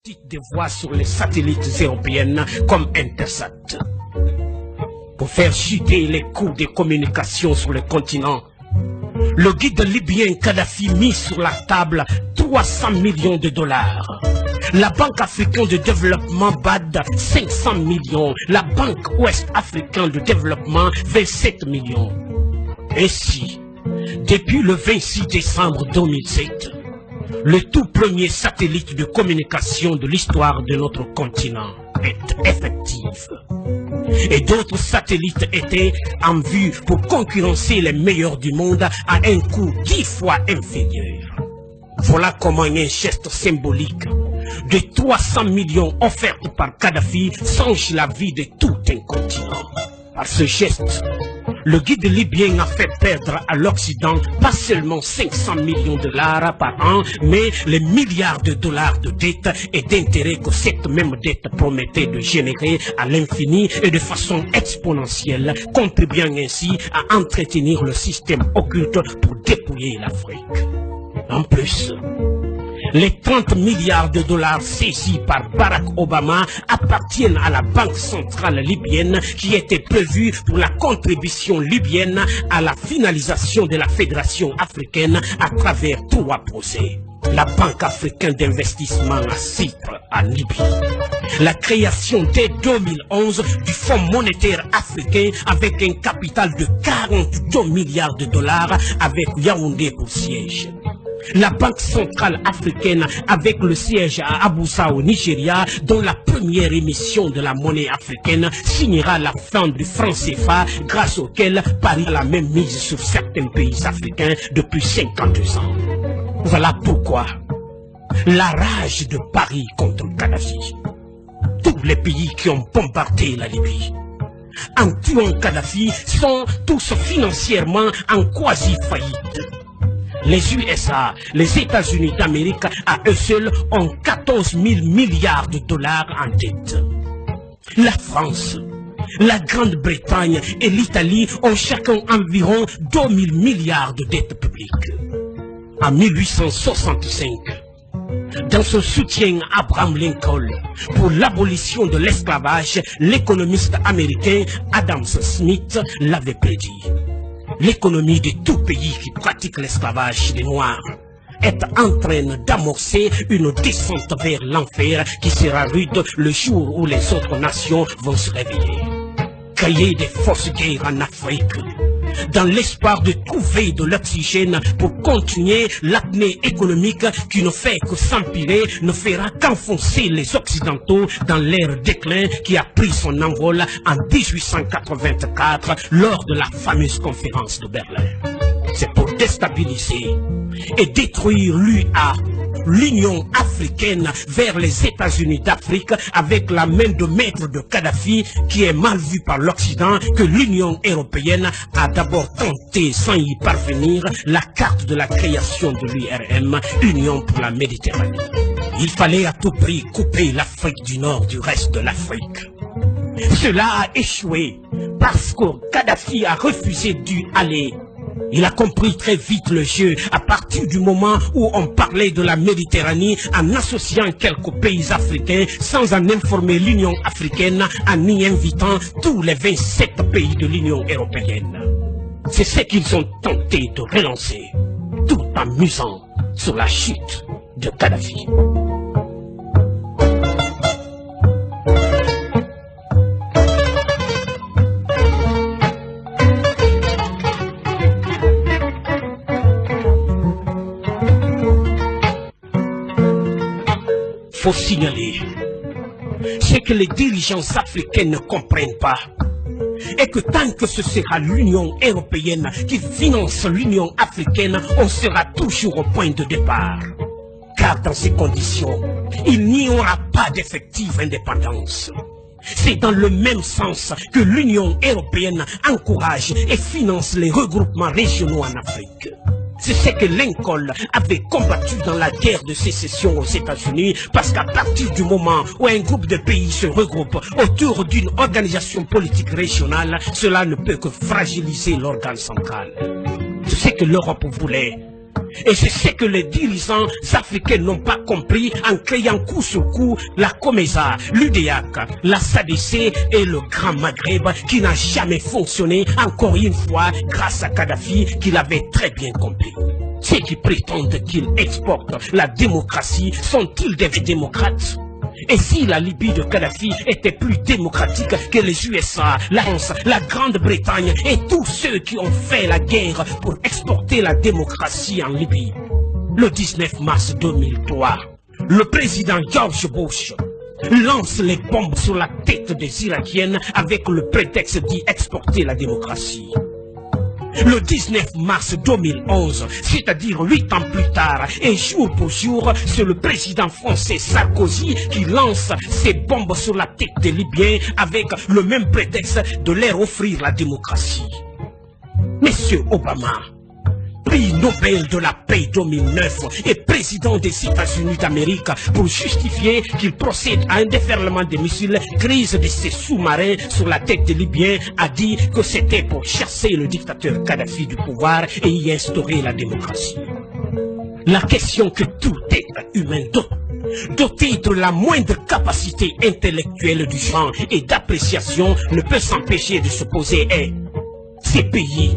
petites des voix sur les satellites européennes comme Intersat. Pour faire chuter les coûts des communications sur le continent, le guide libyen Kadhafi mit sur la table 300 millions de dollars. La Banque africaine de développement BAD 500 millions. La Banque ouest-africaine de développement 27 millions. Ainsi, depuis le 26 décembre 2007, le tout premier satellite de communication de l'histoire de notre continent est effectif. Et d'autres satellites étaient en vue pour concurrencer les meilleurs du monde à un coût 10 fois inférieur. Voilà comment un geste symbolique de 300 millions offerts par Kadhafi change la vie de tout un continent. Par ce geste, le guide libyen a fait perdre à l'Occident pas seulement 500 millions de dollars par an, mais les milliards de dollars de dettes et d'intérêts que cette même dette promettait de générer à l'infini et de façon exponentielle, contribuant ainsi à entretenir le système occulte pour dépouiller l'Afrique. En plus, les 30 milliards de dollars saisis par Barack Obama appartiennent à la Banque centrale libyenne qui était prévue pour la contribution libyenne à la finalisation de la Fédération africaine à travers 3 projets. La Banque africaine d'investissement à Chypre, en Libye. La création dès 2011 du Fonds monétaire africain avec un capital de 42 milliards de dollars avec Yaoundé pour siège. La Banque centrale africaine avec le siège à Abuja au Nigeria, dont la première émission de la monnaie africaine signera la fin du franc CFA, grâce auquel Paris a la même mise sur certains pays africains depuis 52 ans. Voilà pourquoi la rage de Paris contre Kadhafi. Tous les pays qui ont bombardé la Libye, en tuant Kadhafi, sont tous financièrement en quasi-faillite. Les USA, les États-Unis d'Amérique, à eux seuls, ont 14 000 milliards de dollars en dette. La France, la Grande-Bretagne et l'Italie ont chacun environ 2 000 milliards de dettes publiques. En 1865, dans son soutien à Abraham Lincoln pour l'abolition de l'esclavage, l'économiste américain Adam Smith l'avait prédit. L'économie de tout pays qui pratique l'esclavage des Noirs est en train d'amorcer une descente vers l'enfer qui sera rude le jour où les autres nations vont se réveiller. Créer des fausses guerres en Afrique, dans l'espoir de trouver de l'oxygène pour continuer l'apnée économique qui ne fait que s'empirer, ne fera qu'enfoncer les Occidentaux dans leur déclin qui a pris son envol en 1884 lors de la fameuse conférence de Berlin. C'est pour déstabiliser et détruire l'UA, l'Union africaine, vers les États-Unis d'Afrique avec la main de maître de Kadhafi qui est mal vue par l'Occident que l'Union européenne a d'abord tenté sans y parvenir la carte de la création de l'URM, Union pour la Méditerranée. Il fallait à tout prix couper l'Afrique du Nord du reste de l'Afrique. Cela a échoué parce que Kadhafi a refusé d'y aller. Il a compris très vite le jeu à partir du moment où on parlait de la Méditerranée en associant quelques pays africains sans en informer l'Union africaine en y invitant tous les 27 pays de l'Union européenne. C'est ce qu'ils ont tenté de relancer, tout en misant sur la chute de Kadhafi. Faut signaler ce que les dirigeants africains ne comprennent pas et que tant que ce sera l'Union européenne qui finance l'Union africaine, on sera toujours au point de départ. Car dans ces conditions, il n'y aura pas d'effective indépendance. C'est dans le même sens que l'Union européenne encourage et finance les regroupements régionaux en Afrique. C'est ce que Lincoln avait combattu dans la guerre de sécession aux États-Unis, parce qu'à partir du moment où un groupe de pays se regroupe autour d'une organisation politique régionale, cela ne peut que fragiliser l'organe central. C'est ce que l'Europe voulait, Et c'est ce que les dirigeants africains n'ont pas compris en créant coup sur coup la COMESA, l'UDEAC, la SADC et le Grand Maghreb qui n'a jamais fonctionné, encore une fois, grâce à Kadhafi qui l'avait très bien compris. Ceux qui prétendent qu'ils exportent la démocratie sont-ils des démocrates? Et si la Libye de Kadhafi était plus démocratique que les USA, la France, la Grande-Bretagne et tous ceux qui ont fait la guerre pour exporter la démocratie en Libye? Le 19 mars 2003, le président George Bush lance les bombes sur la tête des Irakiennes avec le prétexte d'y exporter la démocratie. Le 19 mars 2011, c'est-à-dire 8 ans plus tard, et jour pour jour, c'est le président français Sarkozy qui lance ses bombes sur la tête des Libyens avec le même prétexte de leur offrir la démocratie. Monsieur Obama, prix Nobel de la paix 2009 et président des États-Unis d'Amérique pour justifier qu'il procède à un déferlement de missiles, crise de ses sous-marins sur la tête des Libyens, a dit que c'était pour chasser le dictateur Kadhafi du pouvoir et y instaurer la démocratie. La question que tout être humain doté de la moindre capacité intellectuelle du genre et d'appréciation ne peut s'empêcher de se poser est: ces pays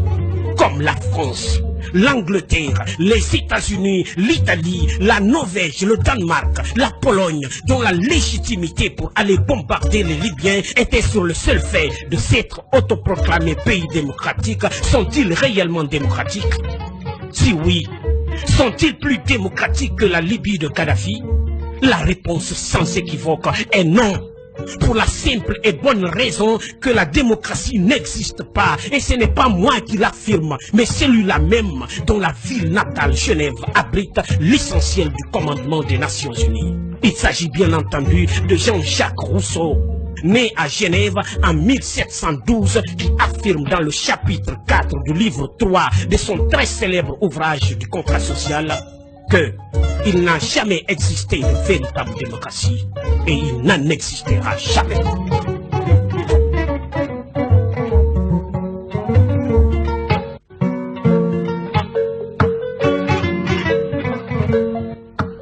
comme la France, l'Angleterre, les États-Unis, l'Italie, la Norvège, le Danemark, la Pologne, dont la légitimité pour aller bombarder les Libyens était sur le seul fait de s'être autoproclamés pays démocratiques, sont-ils réellement démocratiques? Si oui, sont-ils plus démocratiques que la Libye de Kadhafi? La réponse sans équivoque est non. Pour la simple et bonne raison que la démocratie n'existe pas. Et ce n'est pas moi qui l'affirme, mais celui-là même dont la ville natale Genève abrite l'essentiel du commandement des Nations Unies. Il s'agit bien entendu de Jean-Jacques Rousseau, né à Genève en 1712, qui affirme dans le chapitre 4 du livre 3 de son très célèbre ouvrage du contrat social qu'il n'a jamais existé de véritable démocratie et il n'en existera jamais.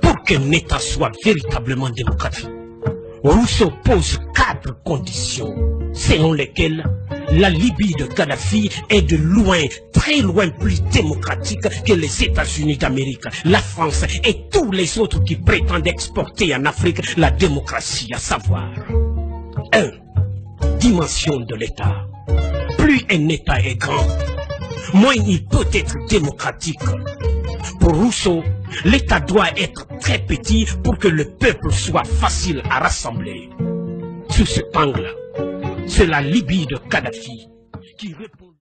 Pour qu'un État soit véritablement démocratique, Rousseau pose 4 conditions selon lesquelles la Libye de Kadhafi est de loin, très loin plus démocratique que les États-Unis d'Amérique, la France et tous les autres qui prétendent exporter en Afrique la démocratie, à savoir 1. Dimension de l'État. Plus un État est grand, moins il peut être démocratique. Pour Rousseau, l'État doit être très petit pour que le peuple soit facile à rassembler. Sous cet angle, c'est la Libye de Kadhafi qui répond.